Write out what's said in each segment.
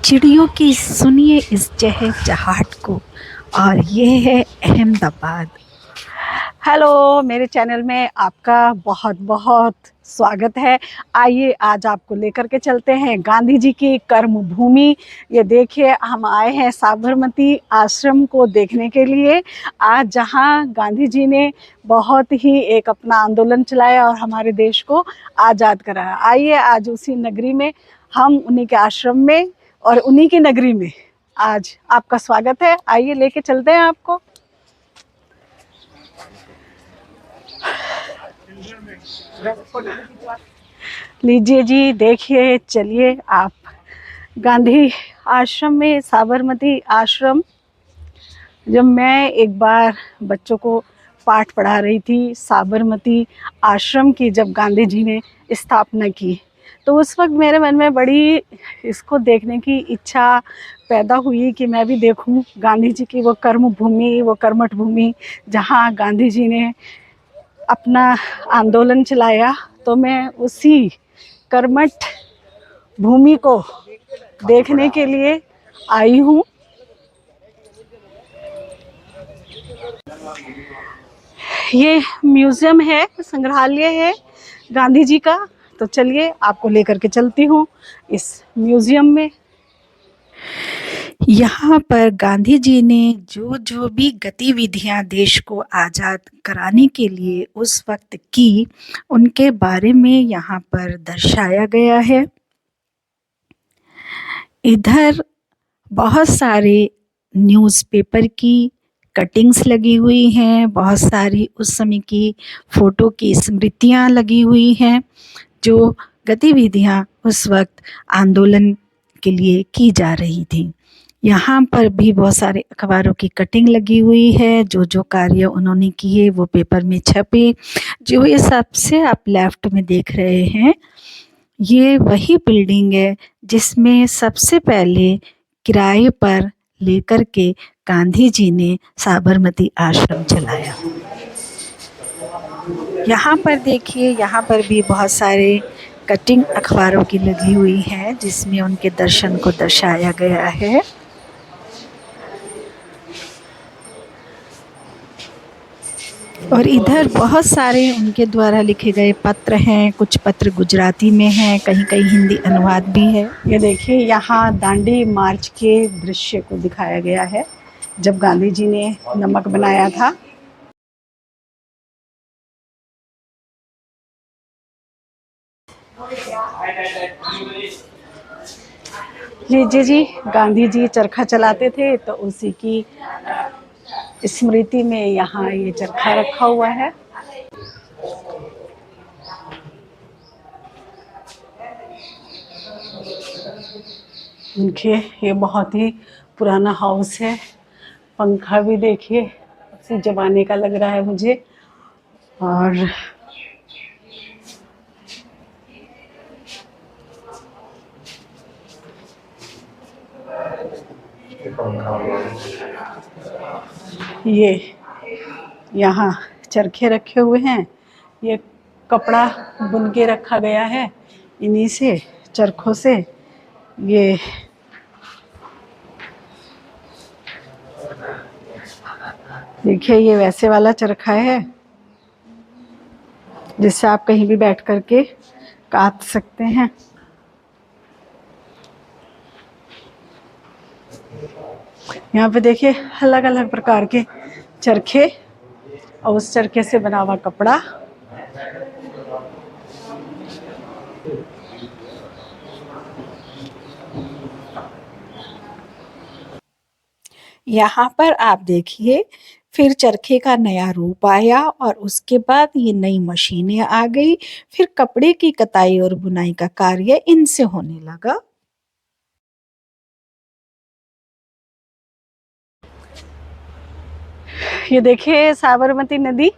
चिड़ियों की सुनिए इस चहचहाट को। और ये है अहमदाबाद। हेलो, मेरे चैनल में आपका बहुत बहुत स्वागत है। आइए आज आपको लेकर के चलते हैं गांधी जी की कर्म भूमि। ये देखिए, हम आए हैं साबरमती आश्रम को देखने के लिए। आज जहां गांधी जी ने बहुत ही एक अपना आंदोलन चलाया और हमारे देश को आज़ाद कराया। आइए आज उसी नगरी में, हम उन्हीं के आश्रम में और उन्हीं की नगरी में आज आपका स्वागत है। आइए लेके चलते हैं आपको। लीजिए जी, देखिए, चलिए आप गांधी आश्रम में, साबरमती आश्रम। जब मैं एक बार बच्चों को पाठ पढ़ा रही थी साबरमती आश्रम की, जब गांधी जी ने स्थापना की, तो उस वक्त मेरे मन में बड़ी इसको देखने की इच्छा पैदा हुई कि मैं भी देखूं गांधी जी की वो कर्म भूमि, वो कर्मठ भूमि जहां गांधी जी ने अपना आंदोलन चलाया। तो मैं उसी कर्मठ भूमि को देखने के लिए आई हूँ। ये म्यूज़ियम है, संग्रहालय है गांधी जी का। तो चलिए आपको लेकर के चलती हूँ इस म्यूज़ियम में। यहाँ पर गांधी जी ने जो जो भी गतिविधियाँ देश को आज़ाद कराने के लिए उस वक्त की, उनके बारे में यहाँ पर दर्शाया गया है। इधर बहुत सारे न्यूज़पेपर की कटिंग्स लगी हुई हैं, बहुत सारी उस समय की फ़ोटो की स्मृतियाँ लगी हुई हैं, जो गतिविधियाँ उस वक्त आंदोलन के लिए की जा रही थी। यहाँ पर भी बहुत सारे अखबारों की कटिंग लगी हुई है, जो जो कार्य उन्होंने किए वो पेपर में छपे। जो ये सबसे आप लेफ्ट में देख रहे हैं, ये वही बिल्डिंग है जिसमें सबसे पहले किराए पर लेकर के गांधी जी ने साबरमती आश्रम चलाया। यहाँ पर देखिए, यहाँ पर भी बहुत सारे कटिंग अखबारों की लगी हुई है, जिसमें उनके दर्शन को दर्शाया गया है। और इधर बहुत सारे उनके द्वारा लिखे गए पत्र हैं। कुछ पत्र गुजराती में हैं, कहीं कहीं हिंदी अनुवाद भी है। ये देखिए, यहाँ दांडी मार्च के दृश्य को दिखाया गया है, जब गांधी जी ने नमक बनाया था। लीजिए जी, गांधी जी चरखा चलाते थे, तो उसी की स्मृति में यहाँ ये चरखा रखा हुआ है। देखिए, ये बहुत ही पुराना हाउस है। पंखा भी देखिए उसी जमाने का लग रहा है मुझे। और ये यहाँ चरखे रखे हुए हैं। ये कपड़ा बुन के रखा गया है इन्हीं से, चरखों से। ये देखिए, ये वैसे वाला चरखा है जिससे आप कहीं भी बैठ करके काट सकते हैं। यहाँ पे देखिए अलग अलग प्रकार के चरखे और उस चरखे से बना हुआ कपड़ा। यहाँ पर आप देखिए, फिर चरखे का नया रूप आया और उसके बाद ये नई मशीनें आ गई। फिर कपड़े की कताई और बुनाई का कार्य इनसे होने लगा। ये देखिए साबरमती नदी।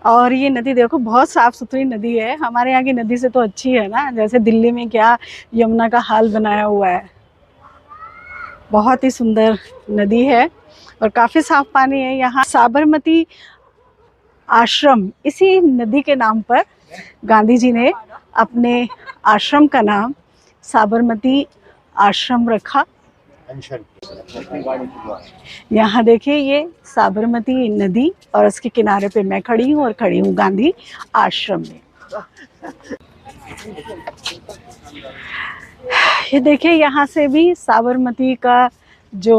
और ये नदी देखो, बहुत साफ सुथरी नदी है। हमारे यहाँ की नदी से तो अच्छी है ना, जैसे दिल्ली में क्या यमुना का हाल बनाया हुआ है। बहुत ही सुंदर नदी है और काफ़ी साफ पानी है यहाँ। साबरमती आश्रम, इसी नदी के नाम पर गांधी जी ने अपने आश्रम का नाम साबरमती आश्रम रखा। यहाँ देखिए ये साबरमती नदी और उसके किनारे पे मैं खड़ी हूँ और खड़ी हूँ गांधी आश्रम में। ये देखिए यहाँ से भी साबरमती का जो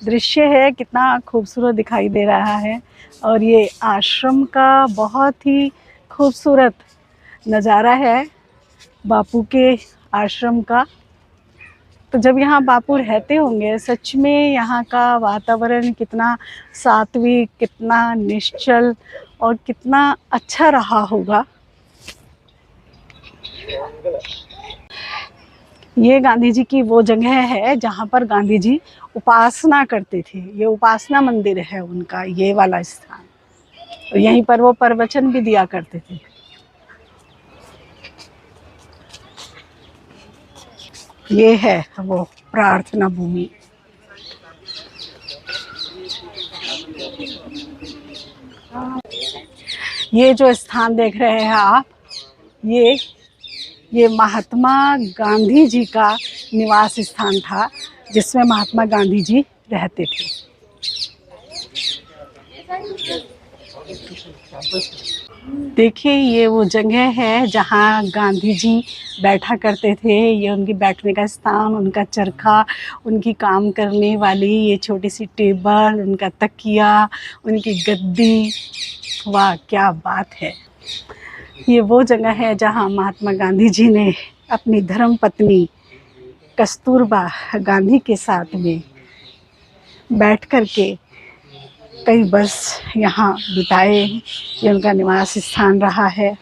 दृश्य है कितना खूबसूरत दिखाई दे रहा है। और ये आश्रम का बहुत ही खूबसूरत नज़ारा है बापू के आश्रम का। तो जब यहाँ बापू रहते होंगे सच में यहाँ का वातावरण कितना सात्विक, कितना निश्चल और कितना अच्छा रहा होगा। ये गांधी जी की वो जगह है जहाँ पर गांधी जी उपासना करते थे। ये उपासना मंदिर है उनका, ये वाला स्थान। तो यहीं पर वो प्रवचन भी दिया करते थे। ये है वो प्रार्थना भूमि। ये जो स्थान देख रहे हैं आप, ये महात्मा गांधी जी का निवास स्थान था जिसमें महात्मा गांधी जी रहते थे। देखिए ये वो जगह है जहाँ गांधी जी बैठा करते थे। ये उनकी बैठने का स्थान, उनका चरखा, उनकी काम करने वाली ये छोटी सी टेबल, उनका तकिया, उनकी गद्दी। वाह क्या बात है। ये वो जगह है जहाँ महात्मा गांधी जी ने अपनी धर्म पत्नी कस्तूरबा गांधी के साथ में बैठ कर के कई वर्ष यहाँ बिताए। ये उनका निवास स्थान रहा है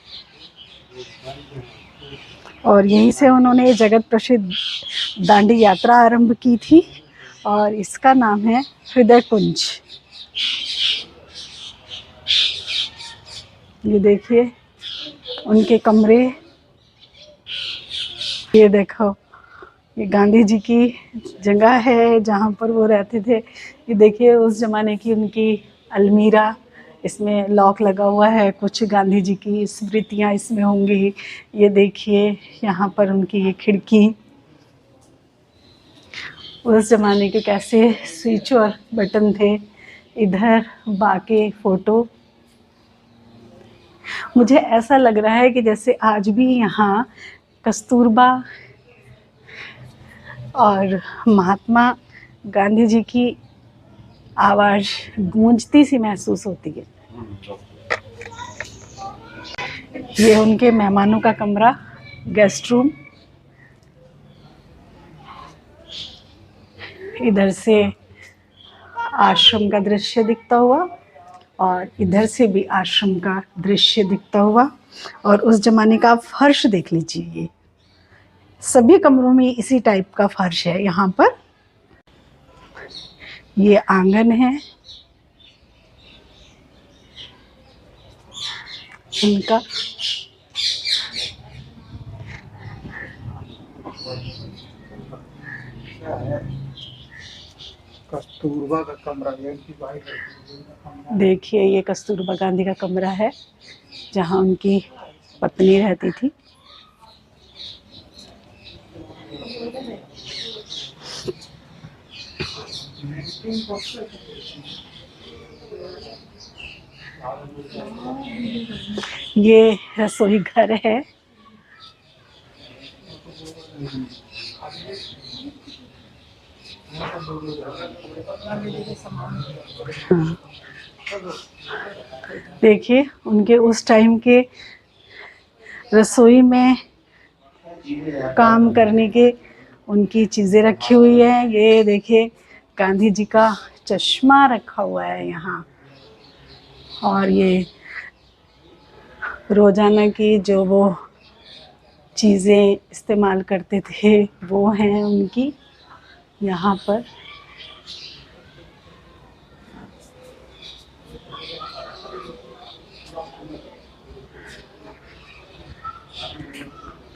और यहीं से उन्होंने जगत प्रसिद्ध दांडी यात्रा आरंभ की थी और इसका नाम है हृदय कुंज। ये देखिए उनके कमरे, ये देखो ये गांधी जी की जगह है जहाँ पर वो रहते थे। ये देखिए उस ज़माने की उनकी अलमीरा, इसमें लॉक लगा हुआ है, कुछ गांधी जी की स्मृतियाँ इसमें होंगी। ये देखिए यहाँ पर उनकी ये खिड़की, उस ज़माने के कैसे स्विच और बटन थे। इधर बाकी फ़ोटो। मुझे ऐसा लग रहा है कि जैसे आज भी यहाँ कस्तूरबा और महात्मा गांधी जी की आवाज़ गूंजती सी महसूस होती है। ये उनके मेहमानों का कमरा, गेस्ट रूम। इधर से आश्रम का दृश्य दिखता हुआ और इधर से भी आश्रम का दृश्य दिखता हुआ। और उस ज़माने का फर्श देख लीजिए, ये सभी कमरों में इसी टाइप का फर्श है। यहाँ पर ये आंगन है इनका। कस्तूरबा का कमरा देखिए ये कस्तूरबा गांधी का कमरा है जहाँ उनकी पत्नी रहती थी। ये रसोई घर है। हाँ। देखिए उनके उस टाइम के रसोई में काम करने के उनकी चीज़ें रखी हुई है। ये देखिए गांधी जी का चश्मा रखा हुआ है यहाँ। और ये रोज़ाना की जो वो चीज़ें इस्तेमाल करते थे वो हैं उनकी यहाँ पर।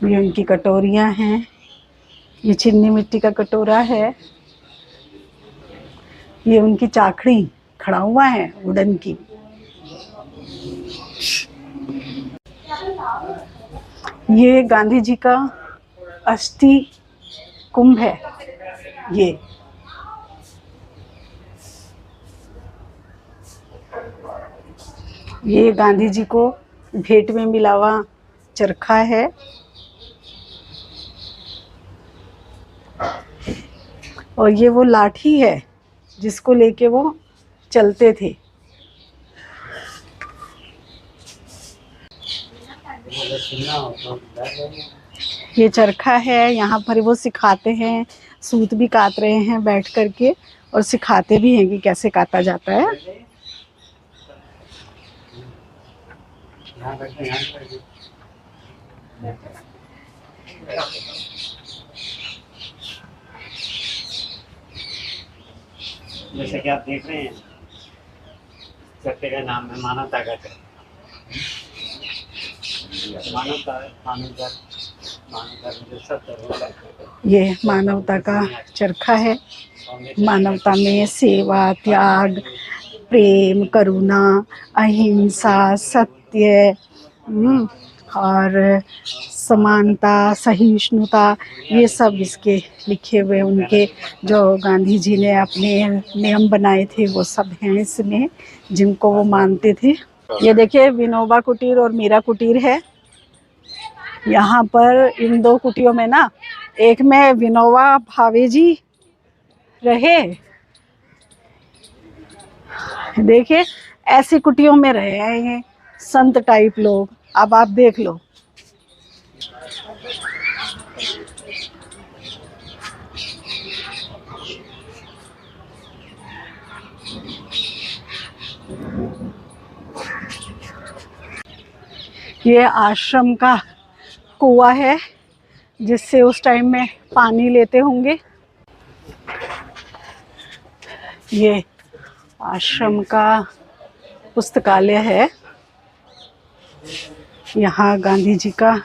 ये उनकी कटोरियाँ हैं। ये चीनी मिट्टी का कटोरा है। ये उनकी चाखड़ी खड़ा हुआ है वुडन की। ये गांधी जी का अस्थि कुंभ है ये गांधी जी को भेंट में मिला हुआ चरखा है। और ये वो लाठी है जिसको लेके वो चलते थे। ये चरखा है, यहाँ पर वो सिखाते हैं, सूत भी काट रहे हैं बैठ करके और सिखाते भी हैं कि कैसे काटा जाता है। जैसे कि आप देख रहे हैं, चक्के का नाम है मानवता का चक्का। ये मानवता का चरखा है। मानवता में सेवा, त्याग, प्रेम, करुणा, अहिंसा, सत्य और समानता, सहिष्णुता, ये सब इसके लिखे हुए उनके जो गांधी जी ने अपने नियम बनाए थे वो सब हैं इसमें, जिनको वो मानते थे। ये देखिए विनोबा कुटीर और मीरा कुटीर है। यहाँ पर इन दो कुटियों में ना, एक में विनोबा भावे जी रहे, देखिए ऐसी कुटियों में रहे हैं ये संत टाइप लोग। अब आप देख लो। ये आश्रम का कुआं है जिससे उस टाइम में पानी लेते होंगे। ये आश्रम का पुस्तकालय है। यहाँ गांधी जी का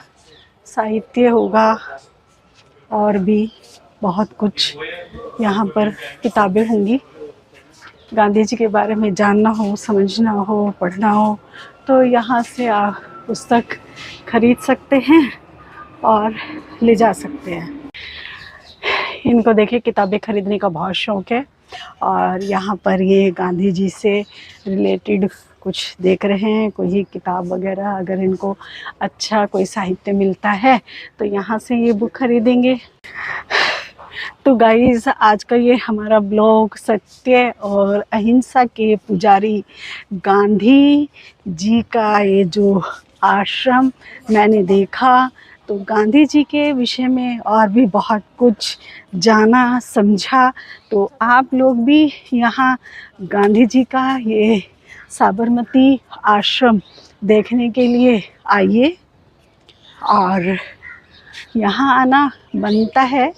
साहित्य होगा और भी बहुत कुछ यहाँ पर किताबें होंगी। गांधी जी के बारे में जानना हो, समझना हो, पढ़ना हो तो यहाँ से आप पुस्तक खरीद सकते हैं और ले जा सकते हैं। इनको देखिए किताबें खरीदने का बहुत शौक़ है और यहाँ पर ये गांधी जी से रिलेटेड कुछ देख रहे हैं, कोई किताब वगैरह अगर इनको अच्छा कोई साहित्य मिलता है तो यहाँ से ये बुक खरीदेंगे। तो गाइस, आज का ये हमारा ब्लॉग सत्य और अहिंसा के पुजारी गांधी जी का ये जो आश्रम मैंने देखा, तो गांधी जी के विषय में और भी बहुत कुछ जाना समझा। तो आप लोग भी यहाँ गांधी जी का ये साबरमती आश्रम देखने के लिए आइए और यहाँ आना बनता है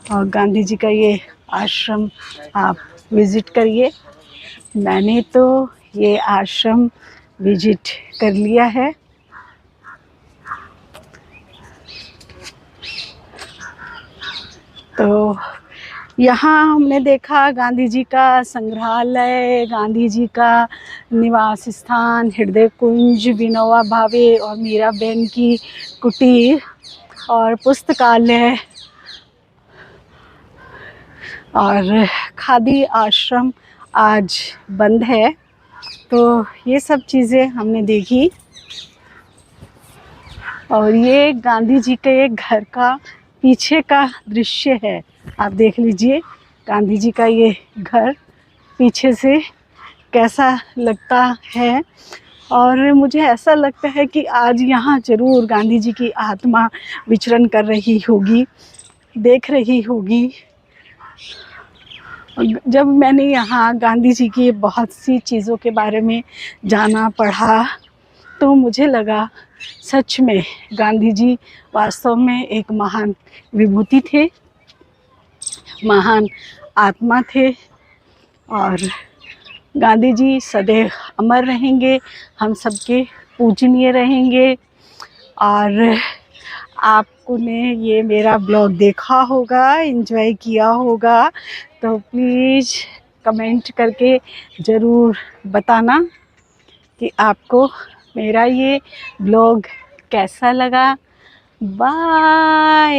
और गांधी जी का ये आश्रम आप विज़िट करिए। मैंने तो ये आश्रम विज़िट कर लिया है। तो यहाँ हमने देखा गांधी जी का संग्रहालय, गांधी जी का निवास स्थान, हृदय कुंज, विनोबा भावे और मीराबेन की कुटीर और पुस्तकालय और खादी आश्रम आज बंद है। तो ये सब चीज़ें हमने देखी और ये गांधी जी के घर का पीछे का दृश्य है। आप देख लीजिए गांधी जी का ये घर पीछे से कैसा लगता है। और मुझे ऐसा लगता है कि आज यहाँ ज़रूर गांधी जी की आत्मा विचरण कर रही होगी, देख रही होगी। जब मैंने यहाँ गांधी जी की बहुत सी चीज़ों के बारे में जाना, पढ़ा, तो मुझे लगा सच में गांधी जी वास्तव में एक महान विभूति थे, महान आत्मा थे और गांधी जी सदैव अमर रहेंगे, हम सबके पूजनीय रहेंगे। और आपको ने ये मेरा ब्लॉग देखा होगा, एंजॉय किया होगा, तो प्लीज़ कमेंट करके ज़रूर बताना कि आपको मेरा ये ब्लॉग कैसा लगा। बाय।